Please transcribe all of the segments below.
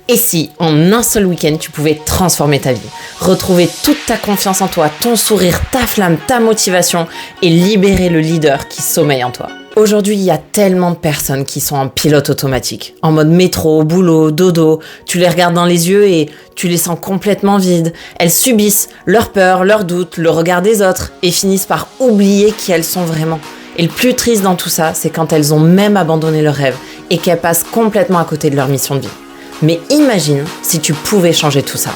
Et si, en un seul week-end, tu pouvais transformer ta vie, retrouver toute ta confiance en toi, ton sourire, ta flamme, ta motivation et libérer le leader qui sommeille en toi? Aujourd'hui, il y a tellement de personnes qui sont en pilote automatique, en mode métro, boulot, dodo. Tu les regardes dans les yeux et tu les sens complètement vides. Elles subissent leurs peurs, leurs doutes, le regard des autres et finissent par oublier qui elles sont vraiment. Et le plus triste dans tout ça, c'est quand elles ont même abandonné leurs rêves et qu'elles passent complètement à côté de leur mission de vie. Mais imagine si tu pouvais changer tout ça.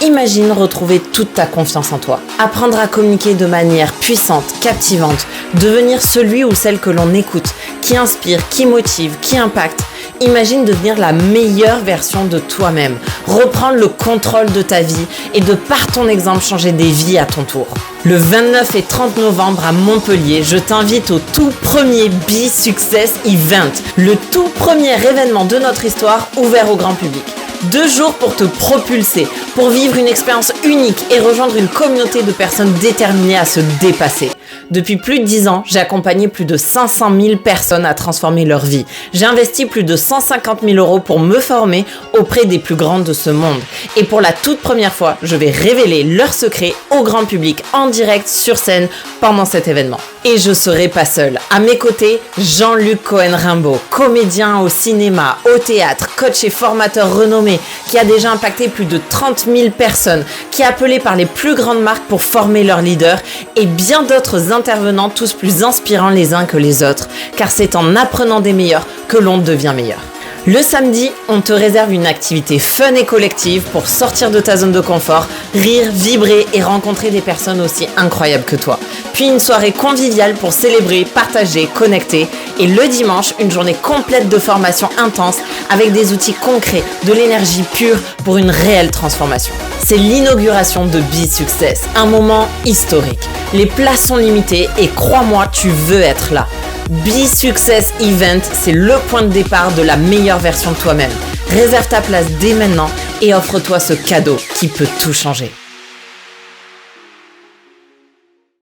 Imagine retrouver toute ta confiance en toi, apprendre à communiquer de manière puissante, captivante, devenir celui ou celle que l'on écoute, qui inspire, qui motive, qui impacte. Imagine devenir la meilleure version de toi-même, reprendre le contrôle de ta vie et de par ton exemple changer des vies à ton tour. Le 29 et 30 novembre à Montpellier, je t'invite au tout premier Be Success Event, le tout premier événement de notre histoire ouvert au grand public. 2 jours pour te propulser, pour vivre une expérience unique et rejoindre une communauté de personnes déterminées à se dépasser. Depuis plus de 10 ans, j'ai accompagné plus de 500 000 personnes à transformer leur vie. J'ai investi plus de 150 000 € pour me former auprès des plus grandes de ce monde. Et pour la toute première fois, je vais révéler leurs secrets au grand public en direct sur scène pendant cet événement. Et je serai pas seule. À mes côtés, Jean-Luc Cohen-Rimbaud, comédien au cinéma, au théâtre, coach et formateur renommé, qui a déjà impacté plus de 30 000 personnes, qui est appelé par les plus grandes marques pour former leurs leaders et bien d'autres intervenants, tous plus inspirants les uns que les autres, car c'est en apprenant des meilleurs que l'on devient meilleur. Le samedi, on te réserve une activité fun et collective pour sortir de ta zone de confort, rire, vibrer et rencontrer des personnes aussi incroyables que toi. Puis une soirée conviviale pour célébrer, partager, connecter. Et le dimanche, une journée complète de formation intense avec des outils concrets, de l'énergie pure pour une réelle transformation. C'est l'inauguration de Be Success, un moment historique. Les places sont limitées et crois-moi, tu veux être là. Be Success Event, c'est le point de départ de la meilleure version de toi-même. Réserve ta place dès maintenant et offre-toi ce cadeau qui peut tout changer.